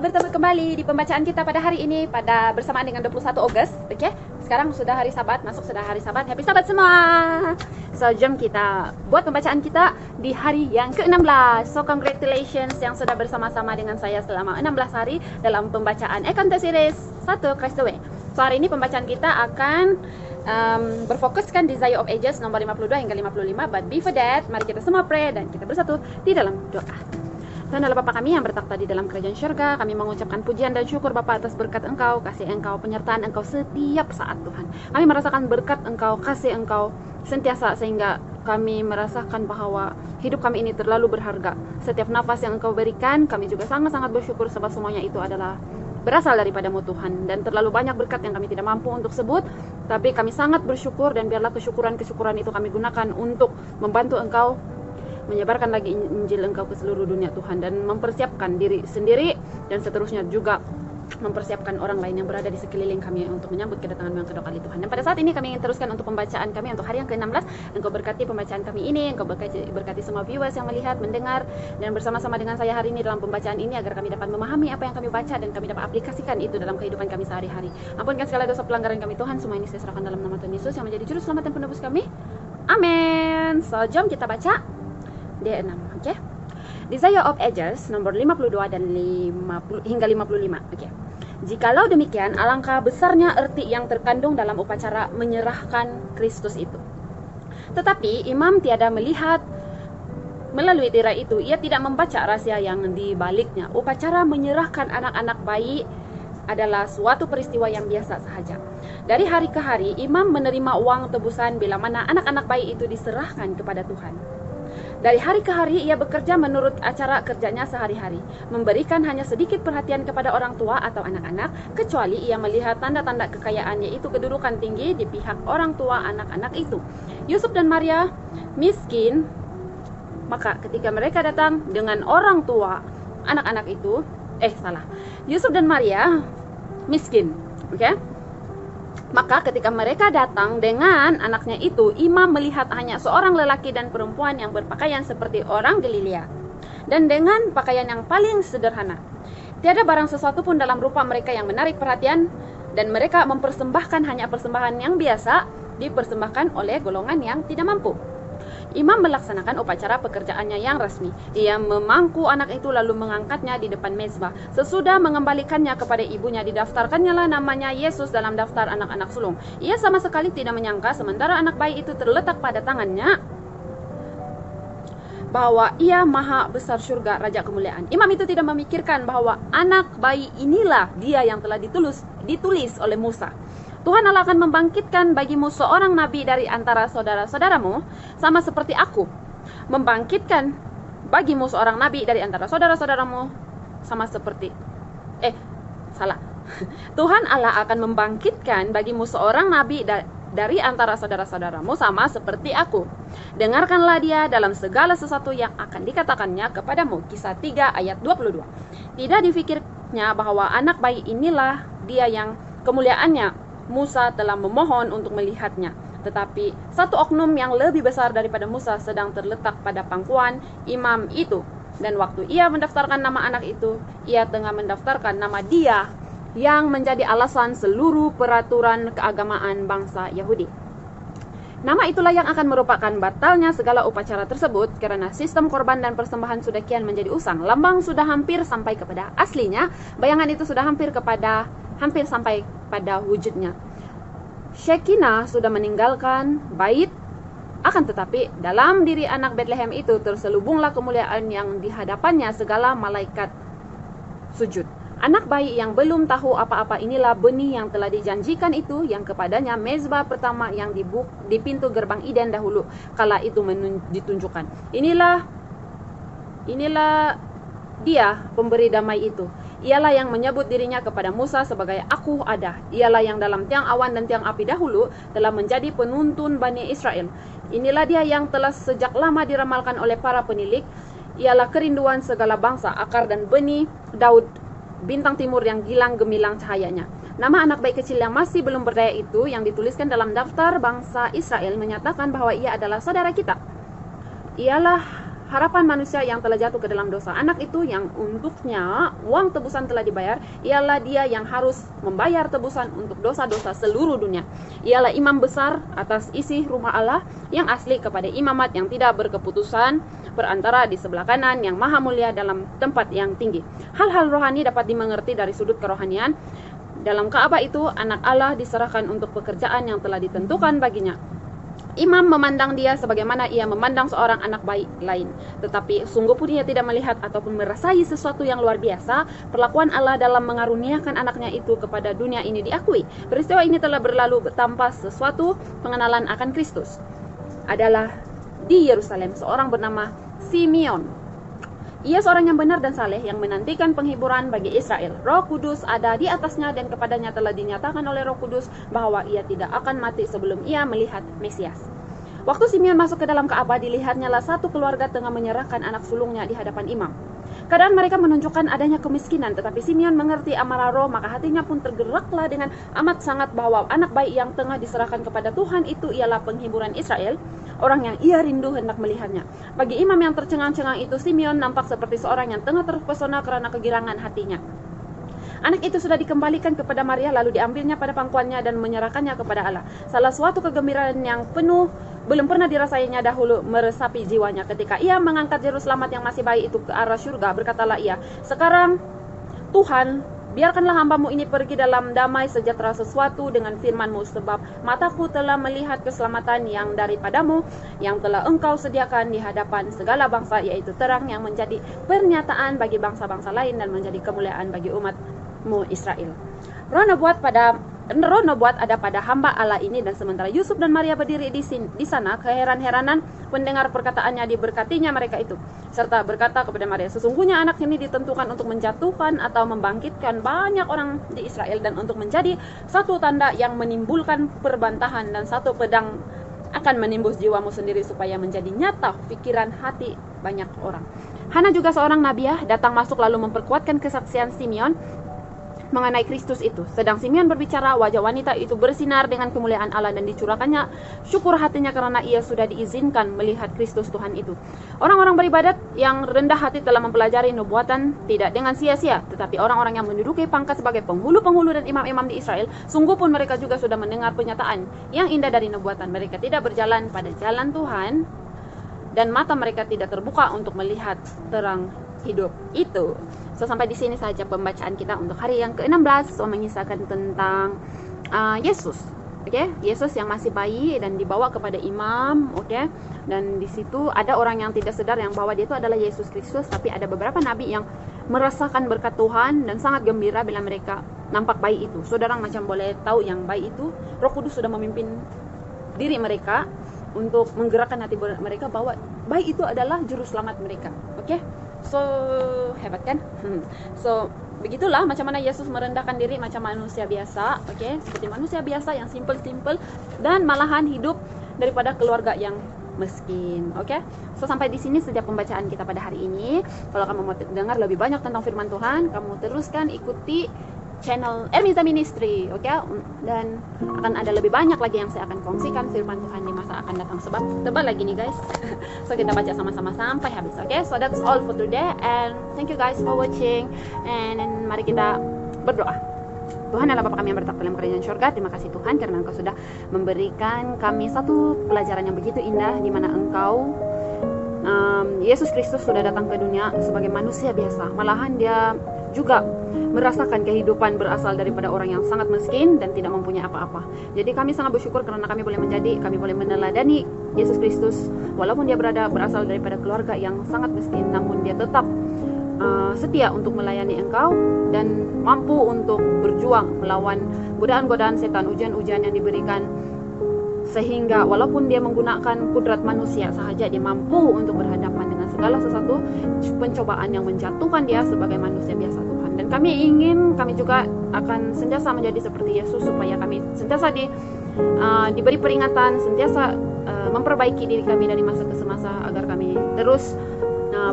bertemu kembali di pembacaan kita pada hari ini pada bersamaan dengan 21 Agustus. Oke, sekarang sudah hari Sabat, sudah hari Sabat. Happy Sabat semua. So, jom kita buat pembacaan kita di hari yang ke-16. So, congratulations yang sudah bersama-sama dengan saya selama 16 hari dalam pembacaan Ekanta Series 1 Christ the Way. So, hari ini pembacaan kita akan berfokuskan Desire of Ages nomor 52 hingga 55. But before that, mari kita semua pray dan kita bersatu di dalam doa. Tuhan Allah Bapa kami yang bertakhta di dalam kerajaan syurga, kami mengucapkan pujian dan syukur Bapa atas berkat Engkau, kasih Engkau, penyertaan Engkau setiap saat Tuhan. Kami merasakan berkat Engkau, kasih Engkau sentiasa sehingga kami merasakan bahwa hidup kami ini terlalu berharga. Setiap nafas yang Engkau berikan, kami juga sangat-sangat bersyukur sebab semuanya itu adalah berasal daripada-Mu Tuhan. Dan terlalu banyak berkat yang kami tidak mampu untuk sebut, tapi kami sangat bersyukur dan biarlah kesyukuran-kesyukuran itu kami gunakan untuk membantu Engkau menyebarkan lagi Injil Engkau ke seluruh dunia Tuhan, dan mempersiapkan diri sendiri dan seterusnya juga mempersiapkan orang lain yang berada di sekeliling kami untuk menyambut kedatangan yang kedua kali Tuhan. Dan pada saat ini kami ingin teruskan untuk pembacaan kami untuk hari yang ke-16. Engkau berkati pembacaan kami ini, Engkau berkati semua viewers yang melihat, mendengar, dan bersama-sama dengan saya hari ini dalam pembacaan ini agar kami dapat memahami apa yang kami baca dan kami dapat aplikasikan itu dalam kehidupan kami sehari-hari. Ampunkan segala dosa pelanggaran kami Tuhan, semua ini saya serahkan dalam nama Tuhan Yesus yang menjadi juru selamat dan penebus kami. Amin. So, jom kita baca D6, oke? Desire of Ages nomor 52 dan 50 hingga 55. Oke. Jikalau demikian, alangkah besarnya erti yang terkandung dalam upacara menyerahkan Kristus itu. Tetapi imam tiada melihat melalui tirai itu, ia tidak membaca rahasia yang di baliknya. Upacara menyerahkan anak-anak bayi adalah suatu peristiwa yang biasa sahaja. Dari hari ke hari, imam menerima uang tebusan bila mana anak-anak bayi itu diserahkan kepada Tuhan. Dari hari ke hari ia bekerja menurut acara kerjanya sehari-hari, memberikan hanya sedikit perhatian kepada orang tua atau anak-anak, kecuali ia melihat tanda-tanda kekayaan, yaitu kedudukan tinggi di pihak orang tua anak-anak itu. Yusuf dan Maria miskin, maka ketika mereka datang dengan orang tua anak-anak itu, Yusuf dan Maria miskin, oke? Maka ketika mereka datang dengan anaknya itu, imam melihat hanya seorang lelaki dan perempuan yang berpakaian seperti orang Galilea, dan dengan pakaian yang paling sederhana. Tiada barang sesuatu pun dalam rupa mereka yang menarik perhatian, dan mereka mempersembahkan hanya persembahan yang biasa dipersembahkan oleh golongan yang tidak mampu. Imam melaksanakan upacara pekerjaannya yang resmi. Ia memangku anak itu lalu mengangkatnya di depan mezbah. Sesudah mengembalikannya kepada ibunya, didaftarkannya lah namanya Yesus dalam daftar anak-anak sulung. Ia sama sekali tidak menyangka sementara anak bayi itu terletak pada tangannya bahwa ia maha besar surga, raja kemuliaan. Imam itu tidak memikirkan bahwa anak bayi inilah dia yang telah ditulis oleh Musa. Tuhan Allah akan membangkitkan bagimu seorang nabi dari antara saudara-saudaramu, sama seperti aku membangkitkan bagimu seorang nabi dari antara saudara-saudaramu, sama seperti Tuhan Allah akan membangkitkan bagimu seorang nabi dari antara saudara-saudaramu, sama seperti aku. Dengarkanlah dia dalam segala sesuatu yang akan dikatakannya kepadamu. Kisah 3 ayat 22. Tidak difikirnya bahwa anak bayi inilah dia yang kemuliaannya Musa telah memohon untuk melihatnya. Tetapi satu oknum yang lebih besar daripada Musa sedang terletak pada pangkuan imam itu. Dan waktu ia mendaftarkan nama anak itu, ia tengah mendaftarkan nama dia yang menjadi alasan seluruh peraturan keagamaan bangsa Yahudi. Nama itulah yang akan merupakan batalnya segala upacara tersebut, karena sistem korban dan persembahan sudah kian menjadi usang. Lambang sudah hampir sampai kepada aslinya, bayangan itu sudah hampir sampai pada wujudnya. Shekinah sudah meninggalkan bait, akan tetapi dalam diri anak Bethlehem itu terselubunglah kemuliaan yang di hadapannya segala malaikat sujud. Anak bayi yang belum tahu apa-apa inilah benih yang telah dijanjikan itu, yang kepadanya mezbah pertama yang di pintu gerbang Eden dahulu kala itu ditunjukkan. Inilah dia pemberi damai itu. Ialah yang menyebut dirinya kepada Musa sebagai Aku Ada. Ialah yang dalam tiang awan dan tiang api dahulu telah menjadi penuntun Bani Israel. Inilah dia yang telah sejak lama diramalkan oleh para penilik. Ialah kerinduan segala bangsa, akar dan benih Daud, bintang timur yang gilang gemilang cahayanya. Nama anak bayi kecil yang masih belum berdaya itu, yang dituliskan dalam daftar bangsa Israel, menyatakan bahwa ia adalah saudara kita. Ialah harapan manusia yang telah jatuh ke dalam dosa. Anak itu yang untuknya uang tebusan telah dibayar, ialah dia yang harus membayar tebusan untuk dosa-dosa seluruh dunia. Ialah imam besar atas isi rumah Allah yang asli kepada imamat yang tidak berkeputusan perantara di sebelah kanan yang maha mulia dalam tempat yang tinggi. Hal-hal rohani dapat dimengerti dari sudut kerohanian. Dalam Ka'bah itu, anak Allah diserahkan untuk pekerjaan yang telah ditentukan baginya. Imam memandang dia sebagaimana ia memandang seorang anak bayi lain. Tetapi sungguh pun ia tidak melihat ataupun merasai sesuatu yang luar biasa. Perlakuan Allah dalam mengaruniakan anaknya itu kepada dunia ini diakui. Peristiwa ini telah berlalu tanpa sesuatu pengenalan akan Kristus. Adalah di Yerusalem seorang bernama Simeon. Ia seorang yang benar dan saleh yang menantikan penghiburan bagi Israel. Roh Kudus ada di atasnya dan kepadanya telah dinyatakan oleh Roh Kudus bahwa ia tidak akan mati sebelum ia melihat Mesias. Waktu Simeon masuk ke dalam Ka'bah, dilihatnyalah satu keluarga tengah menyerahkan anak sulungnya di hadapan imam. Keadaan mereka menunjukkan adanya kemiskinan, tetapi Simeon mengerti amarah roh, maka hatinya pun tergeraklah dengan amat sangat bahwa anak bayi yang tengah diserahkan kepada Tuhan itu ialah penghiburan Israel, orang yang ia rindu hendak melihatnya. Bagi imam yang tercengang-cengang itu, Simeon nampak seperti seorang yang tengah terpesona karena kegirangan hatinya. Anak itu sudah dikembalikan kepada Maria, lalu diambilnya pada pangkuannya dan menyerahkannya kepada Allah. Salah suatu kegembiraan yang penuh belum pernah dirasainya dahulu meresapi jiwanya. Ketika ia mengangkat juru selamat yang masih bayi itu ke arah surga, berkatalah ia, "Sekarang Tuhan, biarkanlah hambamu ini pergi dalam damai sejahtera sesuatu dengan firman-Mu, sebab mataku telah melihat keselamatan yang daripadamu, yang telah Engkau sediakan di hadapan segala bangsa, yaitu terang yang menjadi pernyataan bagi bangsa-bangsa lain dan menjadi kemuliaan bagi umat-Mu Israel." Roh nubuat ada pada hamba Allah ini, dan sementara Yusuf dan Maria berdiri di sana, keheran-heranan pendengar perkataannya diberkatinya mereka itu, serta berkata kepada Maria, "Sesungguhnya anak ini ditentukan untuk menjatuhkan atau membangkitkan banyak orang di Israel, dan untuk menjadi satu tanda yang menimbulkan perbantahan, dan satu pedang akan menimbus jiwamu sendiri supaya menjadi nyata pikiran hati banyak orang." Hana juga seorang nabiah datang masuk lalu memperkuatkan kesaksian Simeon mengenai Kristus itu. Sedang Simeon berbicara, wajah wanita itu bersinar dengan kemuliaan Allah dan dicurahkannya syukur hatinya karena ia sudah diizinkan melihat Kristus Tuhan itu. Orang-orang beribadat yang rendah hati telah mempelajari nubuatan tidak dengan sia-sia, tetapi orang-orang yang menduduki pangkat sebagai penghulu-penghulu dan imam-imam di Israel, sungguh pun mereka juga sudah mendengar penyataan yang indah dari nubuatan. Mereka tidak berjalan pada jalan Tuhan, dan mata mereka tidak terbuka untuk melihat terang hidup itu. So, sampai di sini saja pembacaan kita untuk hari yang ke-16, mengisahkan tentang Yesus. Oke, Yesus yang masih bayi dan dibawa kepada imam, oke. Dan di situ ada orang yang tidak sadar yang bahwa dia itu adalah Yesus Kristus, tapi ada beberapa nabi yang merasakan berkat Tuhan dan sangat gembira bila mereka nampak bayi itu. Saudara macam boleh tahu yang bayi itu Roh Kudus sudah memimpin diri mereka untuk menggerakkan hati mereka bahwa bayi itu adalah juru selamat mereka. Oke. So, hebat kan? So, begitulah macam mana Yesus merendahkan diri macam manusia biasa, oke? Seperti manusia biasa yang simple-simple dan malahan hidup daripada keluarga yang miskin, oke? So, sampai di sini sejak pembacaan kita pada hari ini. Kalau kamu mau dengar lebih banyak tentang firman Tuhan, kamu teruskan ikuti channel Ermiza Ministry, oke? Dan akan ada lebih banyak lagi yang saya akan kongsikan firman Tuhan di masa akan datang, sebab tebal lagi nih guys. So, kita baca sama-sama sampai habis, oke? So, that's all for today, and thank you guys for watching, and mari kita berdoa. Tuhan adalah Bapa kami yang bertak dalam kerajaan surga. Terima kasih Tuhan karena Engkau sudah memberikan kami satu pelajaran yang begitu indah, di mana Engkau Yesus Kristus sudah datang ke dunia sebagai manusia biasa. Malahan dia juga merasakan kehidupan berasal daripada orang yang sangat miskin dan tidak mempunyai apa-apa. Jadi kami sangat bersyukur karena kami boleh meneladani Yesus Kristus, walaupun dia berasal daripada keluarga yang sangat miskin, namun dia tetap setia untuk melayani Engkau dan mampu untuk berjuang melawan godaan-godaan setan, ujian-ujian yang diberikan, sehingga walaupun dia menggunakan kudrat manusia sahaja, dia mampu untuk berhadapan dengan segala sesuatu pencobaan yang menjatuhkan dia sebagai manusia biasa Tuhan. Dan kami juga akan sentiasa menjadi seperti Yesus, supaya kami sentiasa diberi peringatan, sentiasa memperbaiki diri kami dari masa ke masa, agar kami terus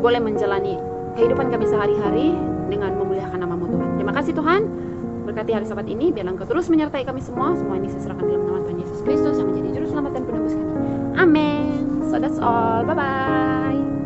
boleh menjalani kehidupan kami sehari-hari dengan memuliakan nama-Mu Tuhan. Terima kasih Tuhan, berkati hari Sabat ini, biarlah Engkau terus menyertai kami semua ini saya serahkan dalam nama Tuhan Yesus Kristus yang menjadi juru selamat dan penebus kami. Amin. So that's all, bye bye.